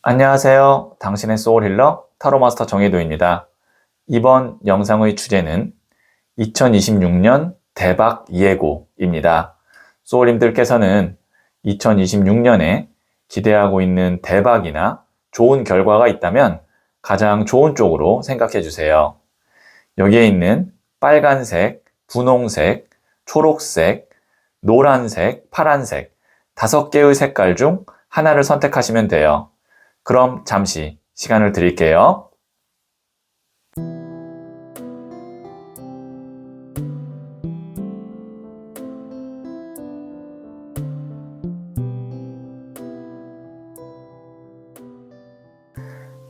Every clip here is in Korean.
안녕하세요. 당신의 소울힐러 타로마스터 정혜도입니다. 이번 영상의 주제는 2026년 대박 예고입니다. 소울님들께서는 2026년에 기대하고 있는 대박이나 좋은 결과가 있다면 가장 좋은 쪽으로 생각해 주세요. 여기에 있는 빨간색, 분홍색, 초록색, 노란색, 파란색 5개의 색깔 중 하나를 선택하시면 돼요. 그럼 잠시 시간을 드릴게요.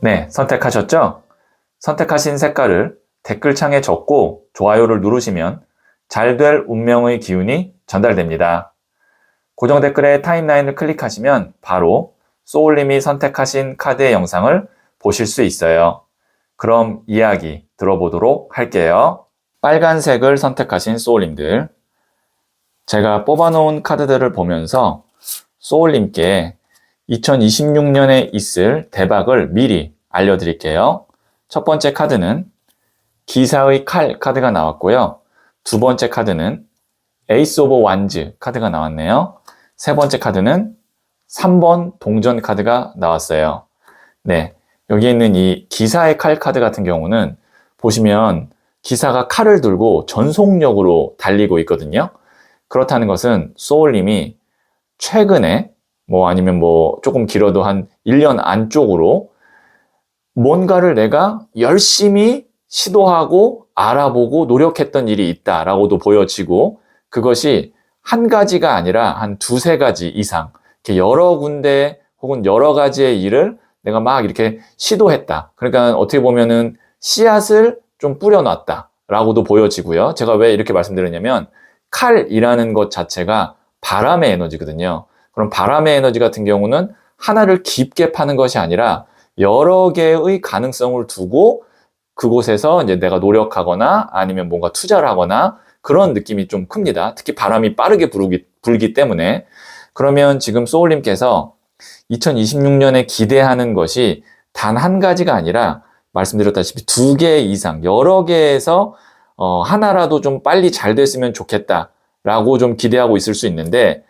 네, 선택하셨죠? 선택하신 색깔을 댓글창에 적고 좋아요를 누르시면 잘 될 운명의 기운이 전달됩니다. 고정 댓글에 타임라인을 클릭하시면 바로 소울님이 선택하신 카드의 영상을 보실 수 있어요. 그럼 이야기 들어보도록 할게요. 빨간색을 선택하신 소울님들, 제가 뽑아놓은 카드들을 보면서 소울님께 2026년에 있을 대박을 미리 알려드릴게요. 첫 번째 카드는 기사의 칼 카드가 나왔고요. 두 번째 카드는 에이스 오브 완즈 카드가 나왔네요. 세 번째 카드는 3번 동전 카드가 나왔어요. 네, 여기 있는 이 기사의 칼 카드 같은 경우는 보시면 기사가 칼을 들고 전속력으로 달리고 있거든요. 그렇다는 것은 소울님이 최근에 아니면 조금 길어도 한 1년 안쪽으로 뭔가를 내가 열심히 시도하고 알아보고 노력했던 일이 있다라고도 보여지고, 그것이 한 가지가 아니라 한 두세 가지 이상 이렇게 여러 군데 혹은 여러 가지의 일을 내가 막 이렇게 시도했다. 그러니까 어떻게 보면은 씨앗을 좀 뿌려놨다 라고도 보여지고요. 제가 왜 이렇게 말씀드렸냐면 칼이라는 것 자체가 바람의 에너지거든요. 그럼 바람의 에너지 같은 경우는 하나를 깊게 파는 것이 아니라 여러 개의 가능성을 두고 그곳에서 이제 내가 노력하거나 아니면 뭔가 투자를 하거나 그런 느낌이 좀 큽니다. 특히 바람이 빠르게 불기 때문에. 그러면 지금 소울님께서 2026년에 기대하는 것이 단 한 가지가 아니라 말씀드렸다시피 2개 이상 여러 개에서 하나라도 좀 빨리 잘 됐으면 좋겠다라고 좀 기대하고 있을 수 있는데,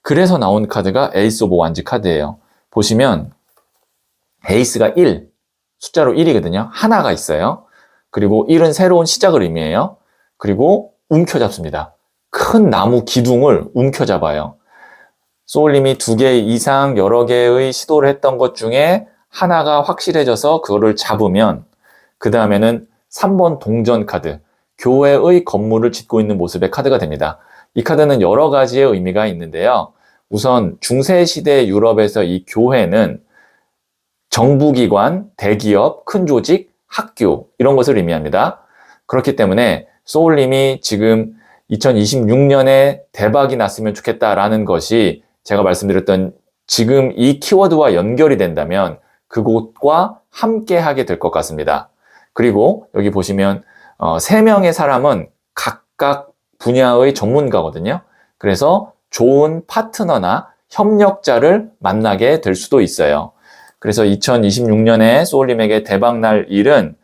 그래서 나온 카드가 에이스 오브 완즈 카드예요. 보시면 에이스가 1, 숫자로 1이거든요. 하나가 있어요. 그리고 1은 새로운 시작을 의미해요. 그리고 움켜잡습니다. 큰 나무 기둥을 움켜잡아요. 소울님이 2개 이상 여러 개의 시도를 했던 것 중에 하나가 확실해져서 그거를 잡으면 그 다음에는 3번 동전 카드, 교회의 건물을 짓고 있는 모습의 카드가 됩니다. 이 카드는 여러 가지의 의미가 있는데요. 우선 중세시대 유럽에서 이 교회는 정부기관, 대기업, 큰 조직, 학교 이런 것을 의미합니다. 그렇기 때문에 소울님이 지금 2026년에 대박이 났으면 좋겠다라는 것이 제가 말씀드렸던 지금 이 키워드와 연결이 된다면 그곳과 함께 하게 될 것 같습니다. 그리고 여기 보시면 3명의 사람은 각각 분야의 전문가거든요. 그래서 좋은 파트너나 협력자를 만나게 될 수도 있어요. 그래서 2026년에 소울님에게 대박날 일은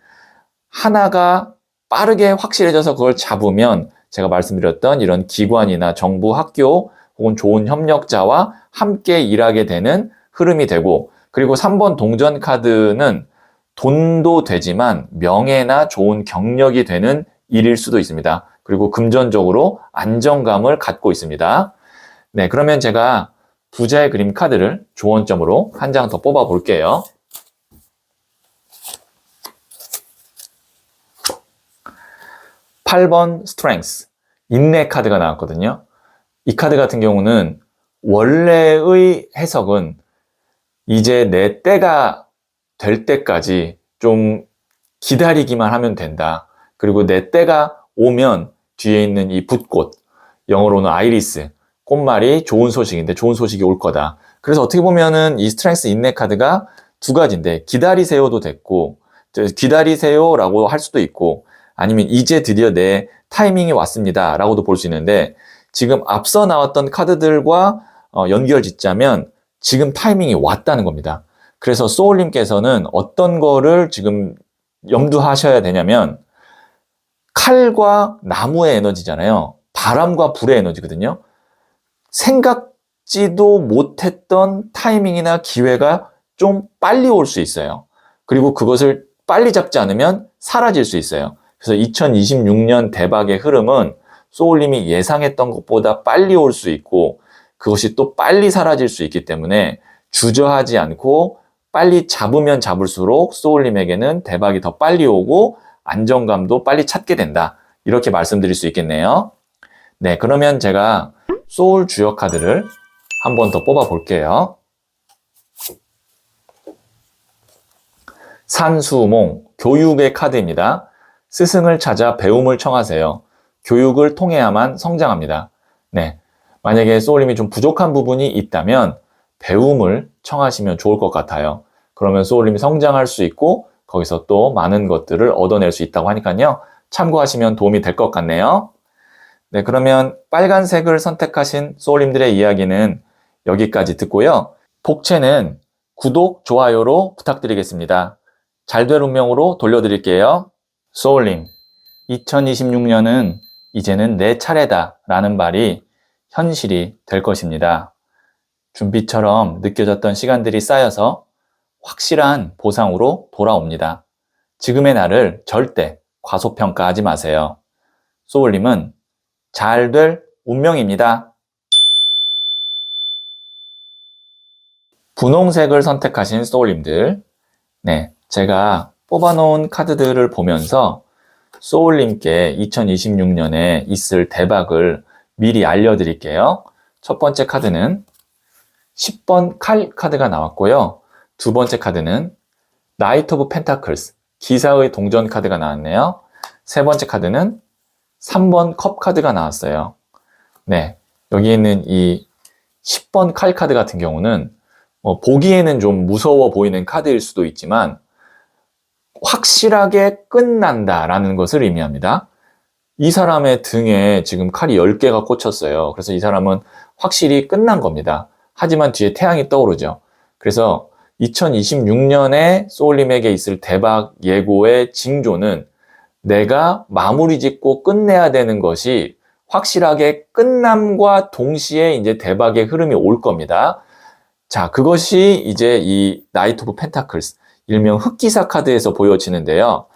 하나가 빠르게 확실해져서 그걸 잡으면 제가 말씀드렸던 이런 기관이나 정부, 학교 혹은 좋은 협력자와 함께 일하게 되는 흐름이 되고, 그리고 3번 동전 카드는 돈도 되지만 명예나 좋은 경력이 되는 일일 수도 있습니다. 그리고 금전적으로 안정감을 갖고 있습니다. 네, 그러면 제가 부자의 그림 카드를 조언점으로 한 장 더 뽑아 볼게요. 8번 스트렝스, 인내 카드가 나왔거든요. 이 카드 같은 경우는 원래의 해석은 이제 내 때가 될 때까지 좀 기다리기만 하면 된다. 그리고 내 때가 오면 뒤에 있는 이 붓꽃, 영어로는 아이리스, 꽃말이 좋은 소식인데 좋은 소식이 올 거다. 그래서 어떻게 보면은 이 스트렝스 인내 카드가 2가지인데 기다리세요도 됐고, 기다리세요라고 할 수도 있고, 아니면 이제 드디어 내 타이밍이 왔습니다 라고도 볼 수 있는데, 지금 앞서 나왔던 카드들과 연결 짓자면 지금 타이밍이 왔다는 겁니다. 그래서 소울님께서는 어떤 거를 지금 염두하셔야 되냐면 칼과 나무의 에너지잖아요. 바람과 불의 에너지거든요. 생각지도 못했던 타이밍이나 기회가 좀 빨리 올 수 있어요. 그리고 그것을 빨리 잡지 않으면 사라질 수 있어요. 그래서 2026년 대박의 흐름은 소울님이 예상했던 것보다 빨리 올 수 있고 그것이 또 빨리 사라질 수 있기 때문에 주저하지 않고 빨리 잡으면 잡을수록 소울님에게는 대박이 더 빨리 오고 안정감도 빨리 찾게 된다. 이렇게 말씀드릴 수 있겠네요. 네, 그러면 제가 소울 주역 카드를 한 번 더 뽑아 볼게요. 산수몽, 교육의 카드입니다. 스승을 찾아 배움을 청하세요. 교육을 통해야만 성장합니다. 네, 만약에 소울님이 좀 부족한 부분이 있다면 배움을 청하시면 좋을 것 같아요. 그러면 소울님이 성장할 수 있고 거기서 또 많은 것들을 얻어낼 수 있다고 하니까요. 참고하시면 도움이 될 것 같네요. 네, 그러면 빨간색을 선택하신 소울님들의 이야기는 여기까지 듣고요. 복채는 구독, 좋아요로 부탁드리겠습니다. 잘 될 운명으로 돌려드릴게요. 소울님, 2026년은 이제는 내 차례다 라는 말이 현실이 될 것입니다. 준비처럼 느껴졌던 시간들이 쌓여서 확실한 보상으로 돌아옵니다. 지금의 나를 절대 과소평가하지 마세요. 소울님은 잘 될 운명입니다. 분홍색을 선택하신 소울님들, 네, 제가 뽑아놓은 카드들을 보면서 소울님께 2026년에 있을 대박을 미리 알려드릴게요. 첫 번째 카드는 10번 칼 카드가 나왔고요. 두 번째 카드는 나이트 오브 펜타클스, 기사의 동전 카드가 나왔네요. 세 번째 카드는 3번 컵 카드가 나왔어요. 네, 여기 있는 이 10번 칼 카드 같은 경우는 보기에는 좀 무서워 보이는 카드일 수도 있지만 확실하게 끝난다라는 것을 의미합니다. 이 사람의 등에 지금 칼이 10개가 꽂혔어요. 그래서 이 사람은 확실히 끝난 겁니다. 하지만 뒤에 태양이 떠오르죠. 그래서 2026년에 소울님에게 있을 대박 예고의 징조는 내가 마무리 짓고 끝내야 되는 것이 확실하게 끝남과 동시에 이제 대박의 흐름이 올 겁니다. 자, 그것이 이제 이 나이트 오브 펜타클스, 일명 흑기사 카드에서 보여지는데요.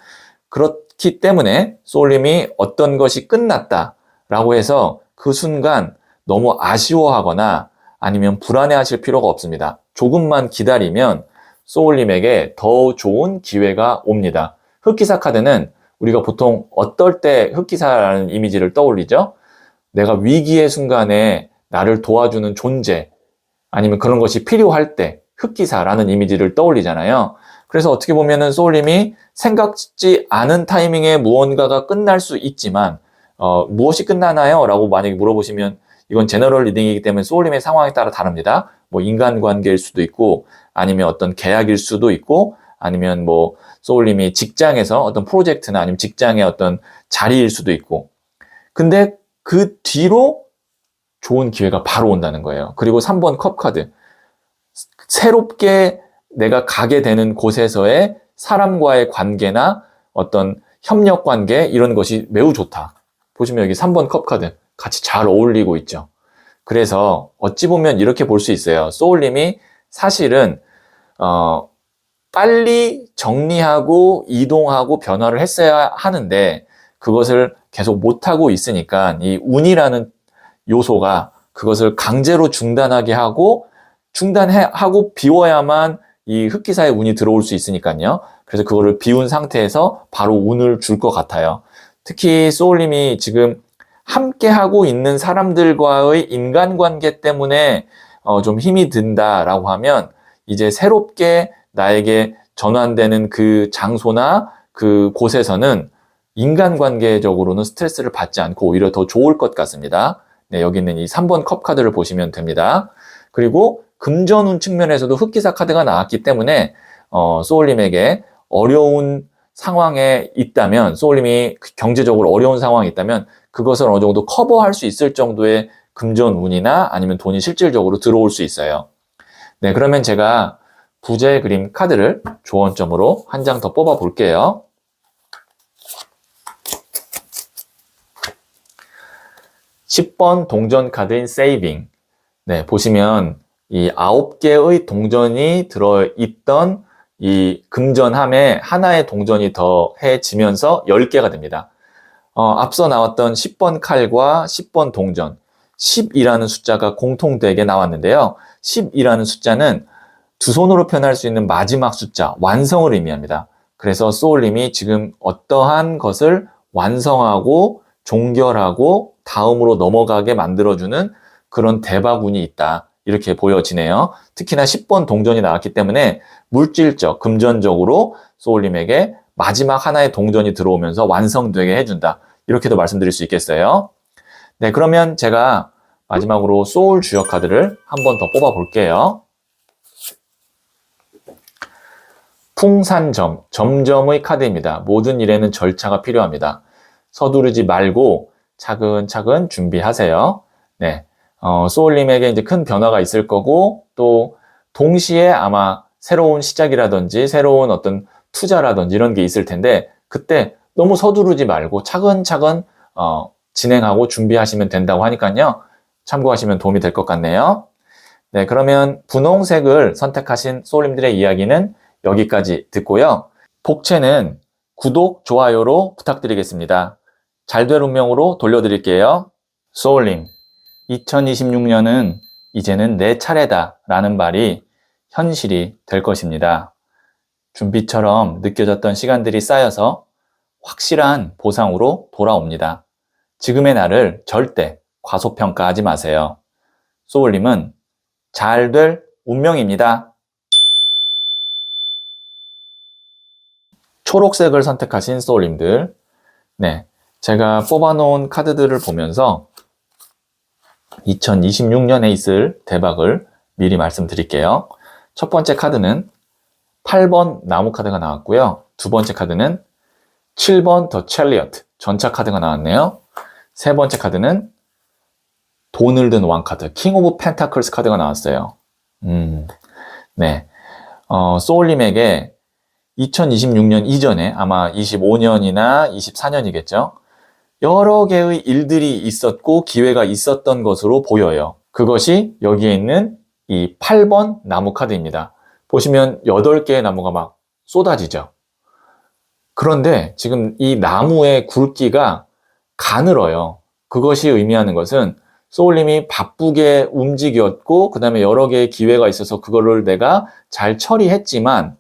그렇기 때문에 소울님이 어떤 것이 끝났다라고 해서 그 순간 너무 아쉬워하거나 아니면 불안해하실 필요가 없습니다. 조금만 기다리면 소울님에게 더 좋은 기회가 옵니다. 흑기사 카드는 우리가 보통 어떨 때 흑기사라는 이미지를 떠올리죠? 내가 위기의 순간에 나를 도와주는 존재, 아니면 그런 것이 필요할 때 흑기사라는 이미지를 떠올리잖아요. 그래서 어떻게 보면은 소울님이 생각지 않은 타이밍에 무언가가 끝날 수 있지만 무엇이 끝나나요? 라고 만약에 물어보시면 이건 제너럴 리딩이기 때문에 소울님의 상황에 따라 다릅니다. 뭐 인간관계일 수도 있고 아니면 어떤 계약일 수도 있고 아니면 뭐 소울님이 직장에서 어떤 프로젝트나 아니면 직장의 어떤 자리일 수도 있고 근데 그 뒤로 좋은 기회가 바로 온다는 거예요. 그리고 3번 컵 카드. 새롭게 내가 가게 되는 곳에서의 사람과의 관계나 어떤 협력 관계 이런 것이 매우 좋다. 보시면 여기 3번 컵 카드 같이 잘 어울리고 있죠. 그래서 어찌 보면 이렇게 볼 수 있어요. 소울님이 사실은 빨리 정리하고 이동하고 변화를 했어야 하는데 그것을 계속 못하고 있으니까 이 운이라는 요소가 그것을 강제로 중단하게 하고 중단하고 비워야만 이 흑기사의 운이 들어올 수 있으니까요. 그래서 그거를 비운 상태에서 바로 운을 줄 것 같아요. 특히 소울님이 지금 함께 하고 있는 사람들과의 인간관계 때문에 좀 힘이 든다라고 하면 이제 새롭게 나에게 전환되는 그 장소나 그 곳에서는 인간관계적으로는 스트레스를 받지 않고 오히려 더 좋을 것 같습니다. 네, 여기 있는 이 3번 컵 카드를 보시면 됩니다. 그리고 금전운 측면에서도 흑기사 카드가 나왔기 때문에 소울님에게 어려운 상황에 있다면 소울님이 경제적으로 어려운 상황에 있다면 그것을 어느 정도 커버할 수 있을 정도의 금전운이나 아니면 돈이 실질적으로 들어올 수 있어요. 네, 그러면 제가 부자의 그림 카드를 조언점으로 한 장 더 뽑아 볼게요. 10번 동전 카드인 세이빙. 네, 보시면 이 9개의 동전이 들어있던 이 금전함에 하나의 동전이 더해지면서 10개가 됩니다. 앞서 나왔던 10번 칼과 10번 동전, 10이라는 숫자가 공통되게 나왔는데요. 10이라는 숫자는 두 손으로 표현할 수 있는 마지막 숫자, 완성을 의미합니다. 그래서 소울님이 지금 어떠한 것을 완성하고 종결하고 다음으로 넘어가게 만들어주는 그런 대박운이 있다. 이렇게 보여지네요. 특히나 10번 동전이 나왔기 때문에 물질적, 금전적으로 소울님에게 마지막 하나의 동전이 들어오면서 완성되게 해준다. 이렇게도 말씀드릴 수 있겠어요. 네, 그러면 제가 마지막으로 소울 주역 카드를 한 번 더 뽑아 볼게요. 풍산점, 점점의 카드입니다. 모든 일에는 절차가 필요합니다. 서두르지 말고 차근차근 준비하세요. 네, 소울님에게 이제 큰 변화가 있을 거고, 또 동시에 아마 새로운 시작이라든지 새로운 어떤 투자라든지 이런 게 있을 텐데, 그때 너무 서두르지 말고 차근차근 진행하고 준비하시면 된다고 하니까요. 참고하시면 도움이 될 것 같네요. 네, 그러면 분홍색을 선택하신 소울님들의 이야기는 여기까지 듣고요. 복채는 구독, 좋아요로 부탁드리겠습니다. 잘될 운명으로 돌려드릴게요. 소울님, 2026년은 이제는 내 차례다 라는 말이 현실이 될 것입니다. 준비처럼 느껴졌던 시간들이 쌓여서 확실한 보상으로 돌아옵니다. 지금의 나를 절대 과소평가하지 마세요. 소울님은 잘 될 운명입니다. 초록색을 선택하신 소울님들, 네, 제가 뽑아놓은 카드들을 보면서 2026년에 있을 대박을 미리 말씀드릴게요. 첫 번째 카드는 8번 나무 카드가 나왔고요. 두 번째 카드는 7번 더 첼리어트 전차 카드가 나왔네요. 세 번째 카드는 돈을 든 왕 카드 킹 오브 펜타클스 카드가 나왔어요. 네, 소울님에게 2026년 이전에 아마 25년이나 24년이겠죠. 여러 개의 일들이 있었고 기회가 있었던 것으로 보여요. 그것이 여기에 있는 이 8번 나무 카드입니다. 보시면 8개의 나무가 막 쏟아지죠. 그런데 지금 이 나무의 굵기가 가늘어요. 그것이 의미하는 것은 소울님이 바쁘게 움직였고 그 다음에 여러 개의 기회가 있어서 그거를 내가 잘 처리했지만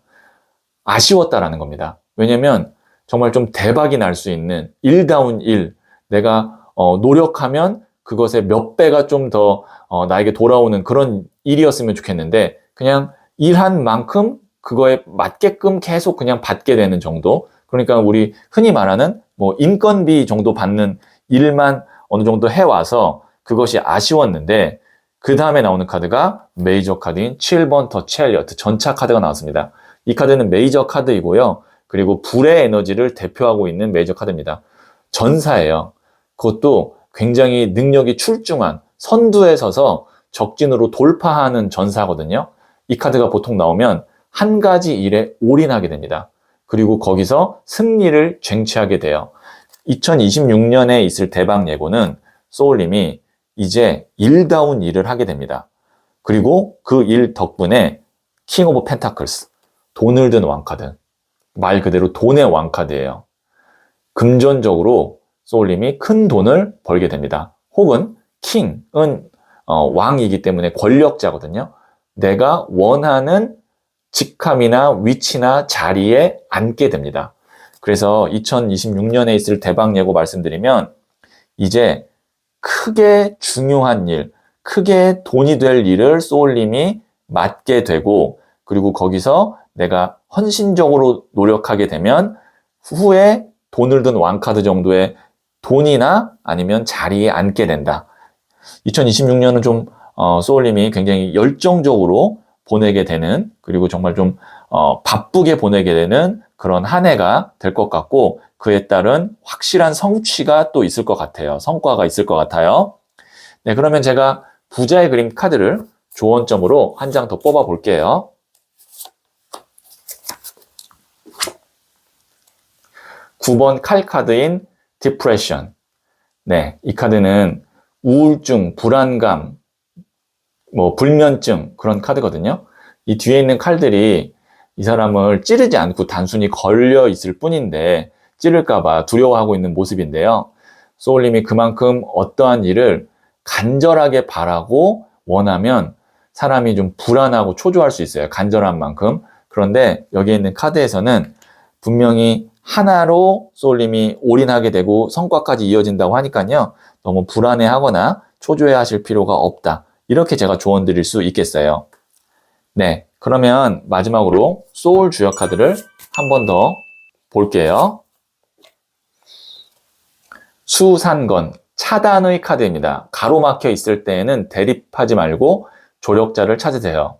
아쉬웠다라는 겁니다. 왜냐면 정말 좀 대박이 날 수 있는 일다운 일, 내가 노력하면 그것의 몇 배가 좀 더 나에게 돌아오는 그런 일이었으면 좋겠는데 그냥 일한 만큼 그거에 맞게끔 계속 그냥 받게 되는 정도. 그러니까 우리 흔히 말하는 뭐 인건비 정도 받는 일만 어느 정도 해와서 그것이 아쉬웠는데 그 다음에 나오는 카드가 메이저 카드인 7번 더 첼리어트 전차 카드가 나왔습니다. 이 카드는 메이저 카드이고요. 그리고 불의 에너지를 대표하고 있는 메이저 카드입니다. 전사예요. 그것도 굉장히 능력이 출중한 선두에 서서 적진으로 돌파하는 전사거든요. 이 카드가 보통 나오면 한 가지 일에 올인하게 됩니다. 그리고 거기서 승리를 쟁취하게 돼요. 2026년에 있을 대박 예고는 소울님이 이제 일다운 일을 하게 됩니다. 그리고 그 일 덕분에 킹 오브 펜타클스, 돈을 든 왕카드, 말 그대로 돈의 왕카드예요. 금전적으로 소울님이 큰 돈을 벌게 됩니다. 혹은 킹은 왕이기 때문에 권력자거든요. 내가 원하는 직함이나 위치나 자리에 앉게 됩니다. 그래서 2026년에 있을 대박 예고 말씀드리면 이제 크게 중요한 일, 크게 돈이 될 일을 소울님이 맡게 되고 그리고 거기서 내가 헌신적으로 노력하게 되면 후에 돈을 든 왕카드 정도의 돈이나 아니면 자리에 앉게 된다. 2026년은 좀 소울님이 굉장히 열정적으로 보내게 되는 그리고 정말 좀 바쁘게 보내게 되는 그런 한 해가 될 것 같고 그에 따른 확실한 성취가 또 있을 것 같아요. 성과가 있을 것 같아요. 네, 그러면 제가 부자의 그림 카드를 조언점으로 한 장 더 뽑아 볼게요. 9번 칼 카드인 Depression. 네, 이 카드는 우울증, 불안감, 불면증 그런 카드거든요. 이 뒤에 있는 칼들이 이 사람을 찌르지 않고 단순히 걸려 있을 뿐인데 찌를까봐 두려워하고 있는 모습인데요. 소울님이 그만큼 어떠한 일을 간절하게 바라고 원하면 사람이 좀 불안하고 초조할 수 있어요. 간절한 만큼. 그런데 여기에 있는 카드에서는 분명히 하나로 소울님이 올인하게 되고 성과까지 이어진다고 하니까요. 너무 불안해하거나 초조해 하실 필요가 없다. 이렇게 제가 조언 드릴 수 있겠어요. 네, 그러면 마지막으로 소울 주역 카드를 한 번 더 볼게요. 수산건, 차단의 카드입니다. 가로막혀 있을 때에는 대립하지 말고 조력자를 찾으세요.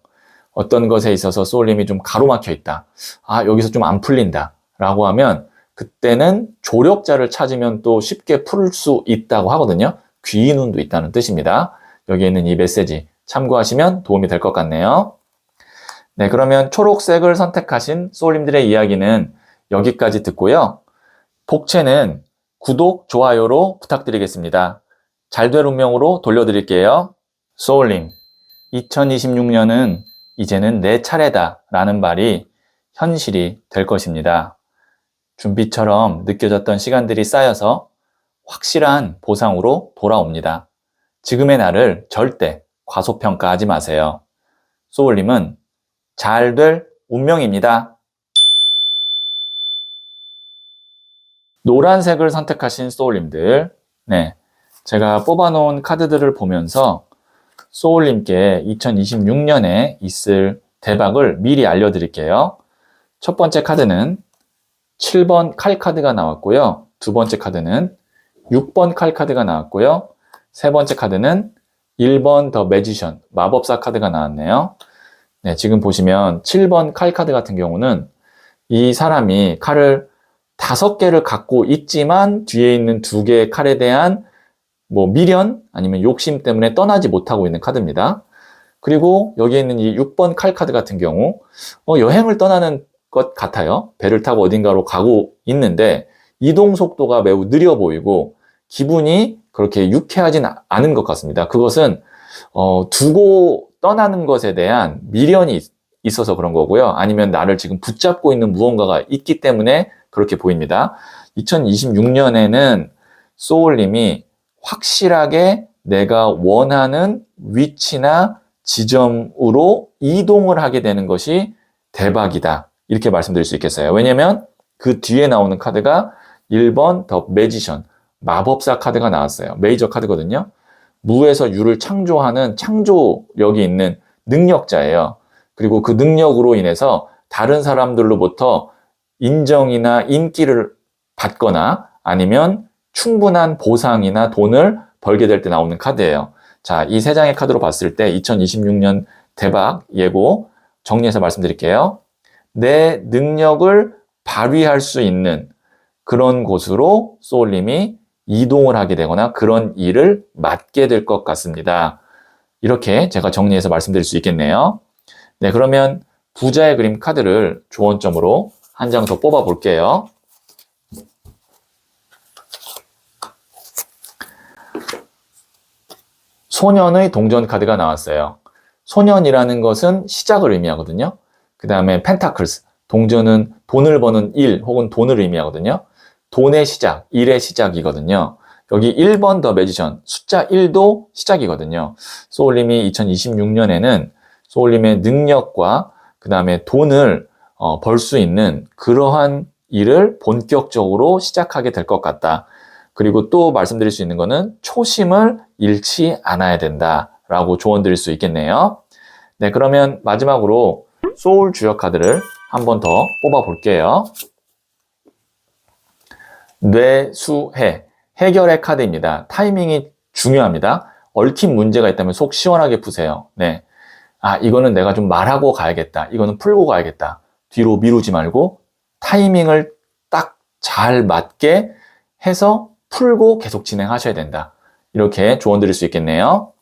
어떤 것에 있어서 소울님이 좀 가로막혀 있다. 아, 여기서 좀 안 풀린다. 라고 하면 그때는 조력자를 찾으면 또 쉽게 풀 수 있다고 하거든요. 귀인운도 있다는 뜻입니다. 여기에 있는 이 메시지 참고하시면 도움이 될 것 같네요. 네, 그러면 초록색을 선택하신 소울님들의 이야기는 여기까지 듣고요. 복채는 구독, 좋아요로 부탁드리겠습니다. 잘 될 운명으로 돌려드릴게요. 소울님, 2026년은 이제는 내 차례다 라는 말이 현실이 될 것입니다. 준비처럼 느껴졌던 시간들이 쌓여서 확실한 보상으로 돌아옵니다. 지금의 나를 절대 과소평가하지 마세요. 소울님은 잘 될 운명입니다. 노란색을 선택하신 소울님들, 네, 제가 뽑아놓은 카드들을 보면서 소울님께 2026년에 있을 대박을 미리 알려드릴게요. 첫 번째 카드는 7번 칼 카드가 나왔고요. 두 번째 카드는 6번 칼 카드가 나왔고요. 세 번째 카드는 1번 더 매지션, 마법사 카드가 나왔네요. 네, 지금 보시면 7번 칼 카드 같은 경우는 이 사람이 칼을 5개를 갖고 있지만 뒤에 있는 2개의 칼에 대한 미련 아니면 욕심 때문에 떠나지 못하고 있는 카드입니다. 그리고 여기에 있는 이 6번 칼 카드 같은 경우 여행을 떠나는 것 같아요. 배를 타고 어딘가로 가고 있는데 이동 속도가 매우 느려 보이고 기분이 그렇게 유쾌하진 않은 것 같습니다. 그것은 두고 떠나는 것에 대한 미련이 있어서 그런 거고요. 아니면 나를 지금 붙잡고 있는 무언가가 있기 때문에 그렇게 보입니다. 2026년에는 소울님이 확실하게 내가 원하는 위치나 지점으로 이동을 하게 되는 것이 대박이다. 이렇게 말씀드릴 수 있겠어요. 왜냐면 그 뒤에 나오는 카드가 1번 더 매지션, 마법사 카드가 나왔어요. 메이저 카드거든요. 무에서 유를 창조하는 창조력이 있는 능력자예요. 그리고 그 능력으로 인해서 다른 사람들로부터 인정이나 인기를 받거나 아니면 충분한 보상이나 돈을 벌게 될 때 나오는 카드예요. 자, 이 세 장의 카드로 봤을 때 2026년 대박 예고 정리해서 말씀드릴게요. 내 능력을 발휘할 수 있는 그런 곳으로 소울님이 이동을 하게 되거나 그런 일을 맡게 될 것 같습니다. 이렇게 제가 정리해서 말씀드릴 수 있겠네요. 네, 그러면 부자의 그림 카드를 조언점으로 한 장 더 뽑아 볼게요. 소년의 동전 카드가 나왔어요. 소년이라는 것은 시작을 의미하거든요. 그 다음에 펜타클스, 동전은 돈을 버는 일 혹은 돈을 의미하거든요. 돈의 시작, 일의 시작이거든요. 여기 1번 더 매지션, 숫자 1도 시작이거든요. 소울님이 2026년에는 소울님의 능력과 그 다음에 돈을 벌 수 있는 그러한 일을 본격적으로 시작하게 될 것 같다. 그리고 또 말씀드릴 수 있는 거는 초심을 잃지 않아야 된다라고 조언 드릴 수 있겠네요. 네, 그러면 마지막으로 소울 주역 카드를 한 번 더 뽑아 볼게요. 뇌수해, 해결의 카드입니다. 타이밍이 중요합니다. 얽힌 문제가 있다면 속 시원하게 푸세요. 네, 아, 이거는 내가 좀 말하고 가야겠다. 이거는 풀고 가야겠다. 뒤로 미루지 말고 타이밍을 딱 잘 맞게 해서 풀고 계속 진행하셔야 된다. 이렇게 조언 드릴 수 있겠네요.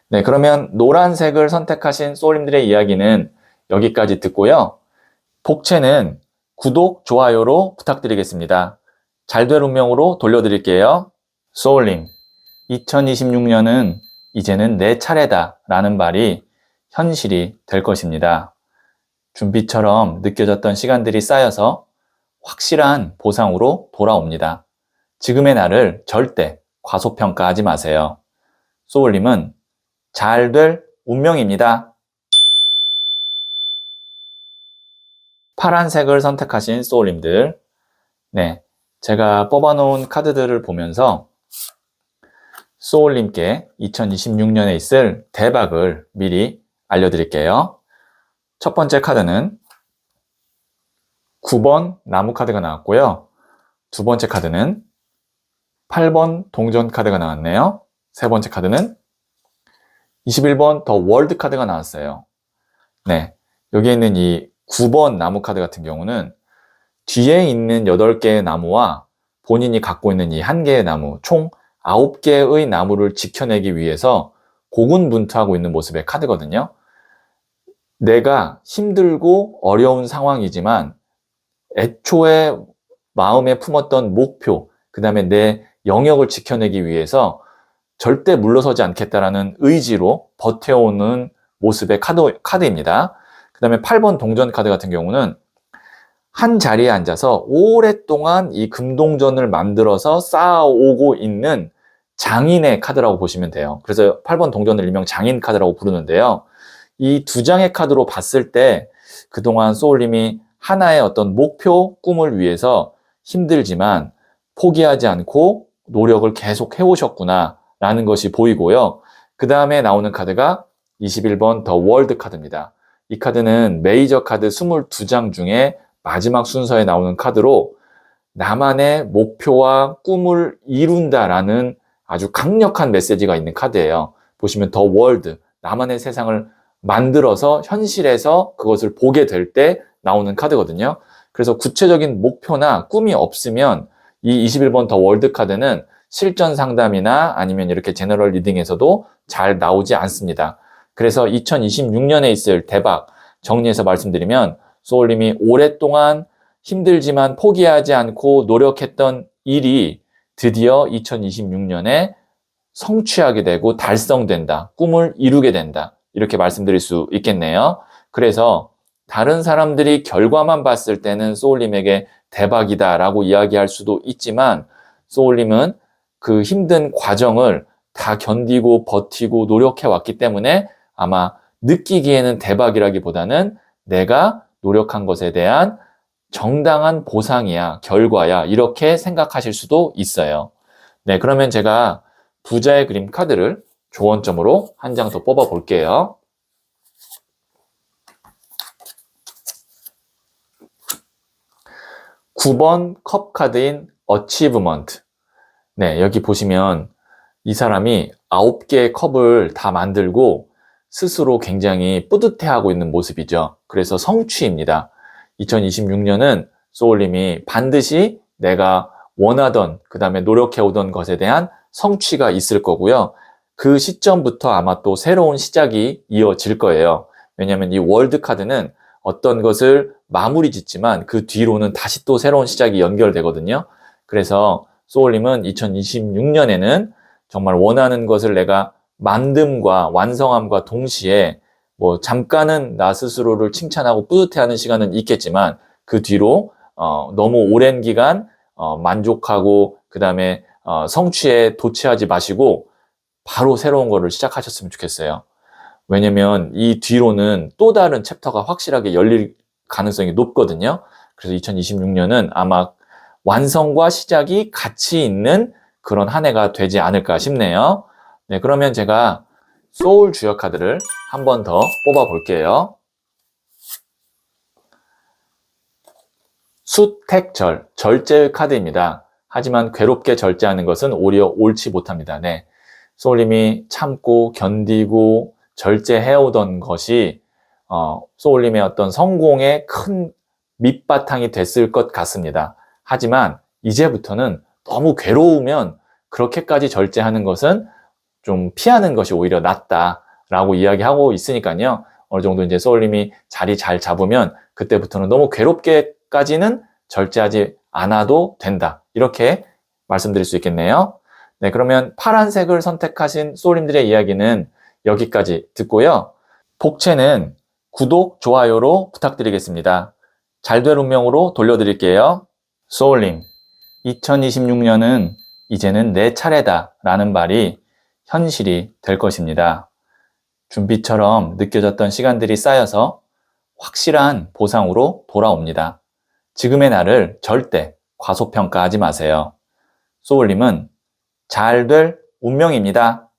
네, 그러면 노란색을 선택하신 소울님들의 이야기는 여기까지 듣고요. 복채는 구독, 좋아요로 부탁드리겠습니다. 잘 될 운명으로 돌려드릴게요. 소울님, 2026년은 이제는 내 차례다 라는 말이 현실이 될 것입니다. 준비처럼 느껴졌던 시간들이 쌓여서 확실한 보상으로 돌아옵니다. 지금의 나를 절대 과소평가하지 마세요. 소울님은 잘 될 운명입니다. 파란색을 선택하신 소울님들, 네, 제가 뽑아놓은 카드들을 보면서 소울님께 2026년에 있을 대박을 미리 알려드릴게요. 첫 번째 카드는 9번 나무 카드가 나왔고요. 두 번째 카드는 8번 동전 카드가 나왔네요. 세 번째 카드는 21번 더 월드 카드가 나왔어요. 네, 여기에 있는 이 9번 나무 카드 같은 경우는 뒤에 있는 8개의 나무와 본인이 갖고 있는 이 1개의 나무, 총 9개의 나무를 지켜내기 위해서 고군분투하고 있는 모습의 카드거든요. 내가 힘들고 어려운 상황이지만 애초에 마음에 품었던 목표, 그 다음에 내 영역을 지켜내기 위해서 절대 물러서지 않겠다라는 의지로 버텨오는 모습의 카드입니다. 그 다음에 8번 동전 카드 같은 경우는 한 자리에 앉아서 오랫동안 이 금동전을 만들어서 쌓아오고 있는 장인의 카드라고 보시면 돼요. 그래서 8번 동전을 일명 장인 카드라고 부르는데요. 이 두 장의 카드로 봤을 때 그동안 소울님이 하나의 어떤 목표, 꿈을 위해서 힘들지만 포기하지 않고 노력을 계속 해오셨구나 라는 것이 보이고요. 그 다음에 나오는 카드가 21번 더 월드 카드입니다. 이 카드는 메이저 카드 22장 중에 마지막 순서에 나오는 카드로 나만의 목표와 꿈을 이룬다라는 아주 강력한 메시지가 있는 카드예요. 보시면 더 월드, 나만의 세상을 만들어서 현실에서 그것을 보게 될 때 나오는 카드거든요. 그래서 구체적인 목표나 꿈이 없으면 이 21번 더 월드 카드는 실전 상담이나 아니면 이렇게 제너럴 리딩에서도 잘 나오지 않습니다. 그래서 2026년에 있을 대박, 정리해서 말씀드리면 소울님이 오랫동안 힘들지만 포기하지 않고 노력했던 일이 드디어 2026년에 성취하게 되고 달성된다. 꿈을 이루게 된다. 이렇게 말씀드릴 수 있겠네요. 그래서 다른 사람들이 결과만 봤을 때는 소울님에게 대박이다라고 이야기할 수도 있지만 소울님은 그 힘든 과정을 다 견디고 버티고 노력해 왔기 때문에 아마 느끼기에는 대박이라기보다는 내가 노력한 것에 대한 정당한 보상이야, 결과야, 이렇게 생각하실 수도 있어요. 네, 그러면 제가 부자의 그림 카드를 조언점으로 한 장 더 뽑아 볼게요. (9번) 컵 카드인 어치브먼트. 네, 여기 보시면 이 사람이 9개의 컵을 다 만들고 스스로 굉장히 뿌듯해하고 있는 모습이죠. 그래서 성취입니다. 2026년은 소울님이 반드시 내가 원하던, 그 다음에 노력해오던 것에 대한 성취가 있을 거고요. 그 시점부터 아마 또 새로운 시작이 이어질 거예요. 왜냐하면 이 월드 카드는 어떤 것을 마무리 짓지만 그 뒤로는 다시 또 새로운 시작이 연결되거든요. 그래서 소울님은 2026년에는 정말 원하는 것을 내가 만듦과 완성함과 동시에 뭐 잠깐은 나 스스로를 칭찬하고 뿌듯해하는 시간은 있겠지만 그 뒤로 너무 오랜 기간 만족하고 그 다음에 성취에 도취하지 마시고 바로 새로운 거를 시작하셨으면 좋겠어요. 왜냐면 이 뒤로는 또 다른 챕터가 확실하게 열릴 가능성이 높거든요. 그래서 2026년은 아마 완성과 시작이 같이 있는 그런 한 해가 되지 않을까 싶네요. 네, 그러면 제가 소울 주역 카드를 한 번 더 뽑아 볼게요. 수택절, 절제의 카드입니다. 하지만 괴롭게 절제하는 것은 오히려 옳지 못합니다. 네, 소울님이 참고 견디고 절제해오던 것이 소울님의 어떤 성공의 큰 밑바탕이 됐을 것 같습니다. 하지만 이제부터는 너무 괴로우면 그렇게까지 절제하는 것은 좀 피하는 것이 오히려 낫다라고 이야기하고 있으니까요. 어느 정도 이제 소울님이 자리 잘 잡으면 그때부터는 너무 괴롭게 때까지는 절제하지 않아도 된다. 이렇게 말씀드릴 수 있겠네요. 네, 그러면 파란색을 선택하신 소울님들의 이야기는 여기까지 듣고요. 복채는 구독, 좋아요로 부탁드리겠습니다. 잘될 운명으로 돌려드릴게요. 소울님, 2026년은 이제는 내 차례다 라는 말이 현실이 될 것입니다. 준비처럼 느껴졌던 시간들이 쌓여서 확실한 보상으로 돌아옵니다. 지금의 나를 절대 과소평가하지 마세요. 소울님은 잘 될 운명입니다.